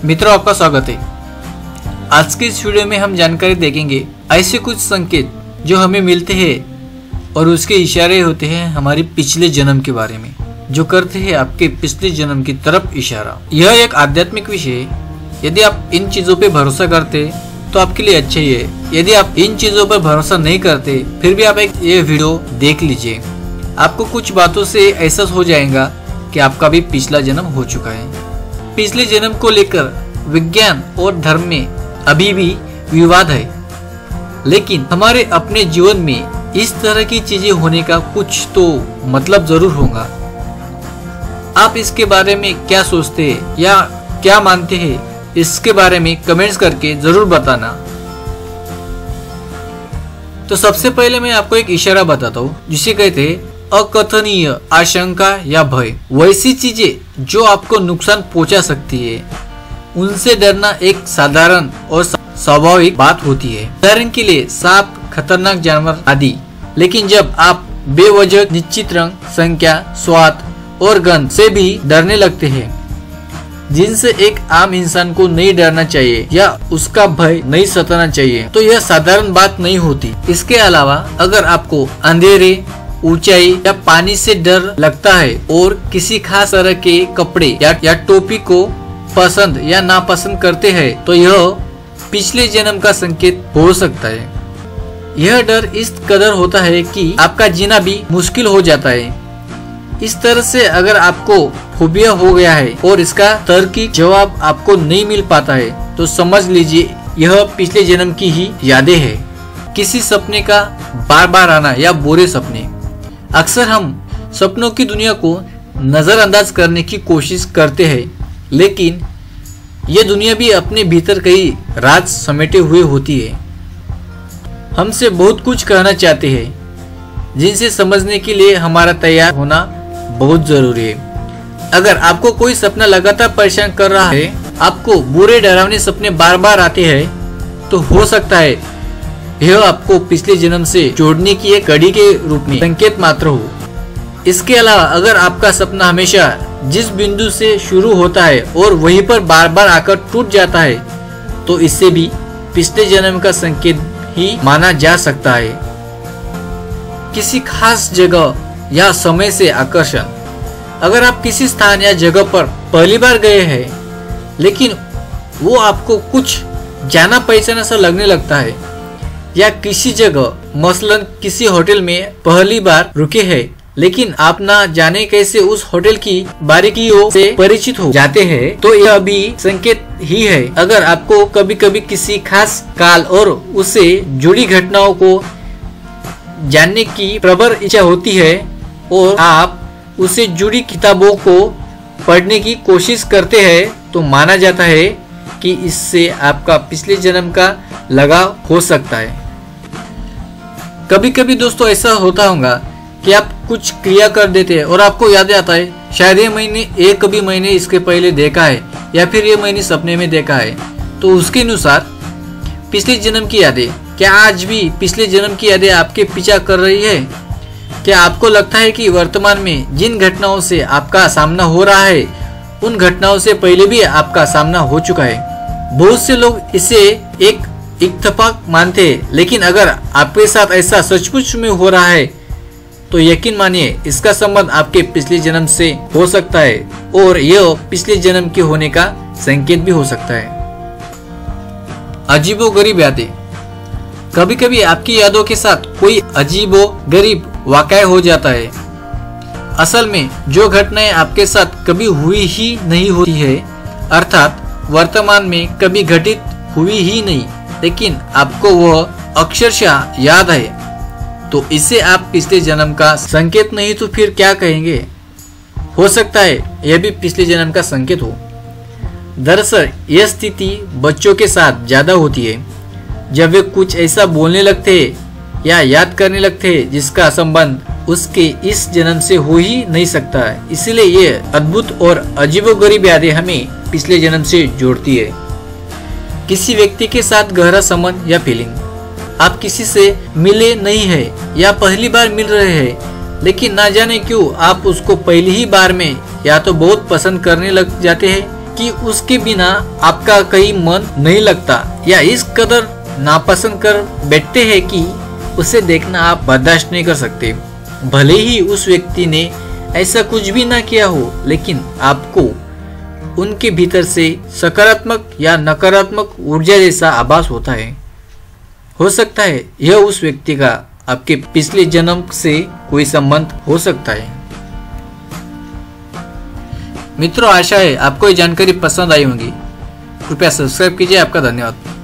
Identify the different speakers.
Speaker 1: मित्रों, आपका स्वागत है। आज के इस वीडियो में हम जानकारी देखेंगे ऐसे कुछ संकेत जो हमें मिलते हैं और उसके इशारे होते हैं हमारे पिछले जन्म के बारे में, जो करते हैं आपके पिछले जन्म की तरफ इशारा। यह एक आध्यात्मिक विषय है। यदि आप इन चीजों पे भरोसा करते तो आपके लिए अच्छा ही है। यदि आप इन चीजों पर भरोसा नहीं करते फिर भी आप ये वीडियो देख लीजिए। आपको कुछ बातों से एहसास हो जाएगा कि आपका भी पिछला जन्म हो चुका है। पिछले जन्म को लेकर विज्ञान और धर्म में अभी भी विवाद है, लेकिन हमारे अपने जीवन में इस तरह की चीजें होने का कुछ तो मतलब जरूर होगा। आप इसके बारे में क्या सोचते हैं या क्या मानते हैं, इसके बारे में कमेंट्स करके जरूर बताना। तो सबसे पहले मैं आपको एक इशारा बताता हूँ जिसे कहते हैं अकथनीय आशंका या भय। वैसी चीजें जो आपको नुकसान पहुंचा सकती है, उनसे डरना एक साधारण और स्वाभाविक बात होती है। उदाहरण के लिए सांप, खतरनाक जानवर आदि। लेकिन जब आप बेवजह निश्चित रंग, संख्या, स्वाद और गंध से भी डरने लगते हैं, जिनसे एक आम इंसान को नहीं डरना चाहिए या उसका भय नहीं सताना चाहिए, तो यह साधारण बात नहीं होती। इसके अलावा अगर आपको अंधेरे, ऊंचाई या पानी से डर लगता है और किसी खास तरह के कपड़े या टोपी को पसंद या नापसंद करते हैं, तो यह पिछले जन्म का संकेत हो सकता है। यह डर इस कदर होता है कि आपका जीना भी मुश्किल हो जाता है। इस तरह से अगर आपको फोबिया हो गया है और इसका तार्किक जवाब आपको नहीं मिल पाता है, तो समझ लीजिए यह पिछले जन्म की ही यादें हैं। किसी सपने का बार बार आना या बुरे सपने। अक्सर हम सपनों की दुनिया को नजरअंदाज करने की कोशिश करते हैं, लेकिन यह दुनिया भी अपने भीतर कई राज समेटे हुए होती है। हमसे बहुत कुछ कहना चाहते हैं, जिनसे समझने के लिए हमारा तैयार होना बहुत जरूरी है। अगर आपको कोई सपना लगातार परेशान कर रहा है, आपको बुरे डरावने सपने बार बार आते हैं, तो हो सकता है यह आपको पिछले जन्म से जोड़ने की एक कड़ी के रूप में संकेत मात्र हो। इसके अलावा अगर आपका सपना हमेशा जिस बिंदु से शुरू होता है और वहीं पर बार बार आकर टूट जाता है, तो इससे भी पिछले जन्म का संकेत ही माना जा सकता है। किसी खास जगह या समय से आकर्षण। अगर आप किसी स्थान या जगह पर पहली बार गए हैं, लेकिन वो आपको कुछ जाना पहचाना सा लगने लगता है, या किसी जगह मसलन किसी होटल में पहली बार रुके हैं, लेकिन आप ना जाने कैसे उस होटल की बारीकियों से परिचित हो जाते हैं, तो यह भी संकेत ही है। अगर आपको कभी कभी किसी खास काल और उससे जुड़ी घटनाओं को जानने की प्रबल इच्छा होती है और आप उससे जुड़ी किताबों को पढ़ने की कोशिश करते हैं, तो माना जाता है कि इससे आपका पिछले जन्म का लगाव हो सकता है। कभी कभी दोस्तों ऐसा होता होगा कि आप कुछ क्रिया कर देते हैं और आपको याद आता है शायद ये कभी मैंने इसके पहले देखा है या फिर ये मैंने सपने में देखा है। तो उसके अनुसार पिछले जन्म की यादें। क्या आज भी पिछले जन्म की यादें आपके पीछा कर रही है? क्या आपको लगता है कि वर्तमान में जिन घटनाओं से आपका सामना हो रहा है, उन घटनाओं से पहले भी आपका सामना हो चुका है? बहुत से लोग इसे एक इत्तेफाक मानते हैं, लेकिन अगर आपके साथ ऐसा सचमुच में हो रहा है, तो यकीन मानिए इसका संबंध आपके पिछले जन्म से हो सकता है और यह पिछले जन्म के होने का संकेत भी हो सकता है। अजीबोगरीब यादें। कभी कभी आपकी यादों के साथ कोई अजीबोगरीब वाकया हो जाता है। असल में जो घटनाएं आपके साथ कभी हुई ही नहीं होती है, अर्थात वर्तमान में कभी घटित हुई ही नहीं, लेकिन आपको वह अक्षरशः याद है, तो इसे आप पिछले जन्म का संकेत नहीं तो फिर क्या कहेंगे? हो सकता है यह भी पिछले जन्म का संकेत हो। दरअसल यह स्थिति बच्चों के साथ ज्यादा होती है, जब वे कुछ ऐसा बोलने लगते हैं या याद करने लगते हैं जिसका संबंध उसके इस जन्म से हो ही नहीं सकता है। इसलिए ये अद्भुत और अजीबोगरीब यादें हमें पिछले जन्म से जोड़ती है। किसी व्यक्ति के साथ गहरा संबंध या फीलिंग। आप किसी से मिले नहीं है या पहली बार मिल रहे हैं, लेकिन ना जाने क्यों आप उसको पहली ही बार में या तो बहुत पसंद करने लग जाते हैं कि उसके बिना आपका कहीं मन नहीं लगता, या इस कदर नापसंद कर बैठते हैं कि उसे देखना आप बर्दाश्त नहीं कर सकते। भले ही उस व्यक्ति ने ऐसा कुछ भी ना किया हो, लेकिन आपको उनके भीतर से सकारात्मक या नकारात्मक ऊर्जा जैसा आभास होता है। हो सकता है यह उस व्यक्ति का आपके पिछले जन्म से कोई संबंध हो सकता है। मित्रों, आशा है आपको ये जानकारी पसंद आई होगी। कृपया सब्सक्राइब कीजिए। आपका धन्यवाद।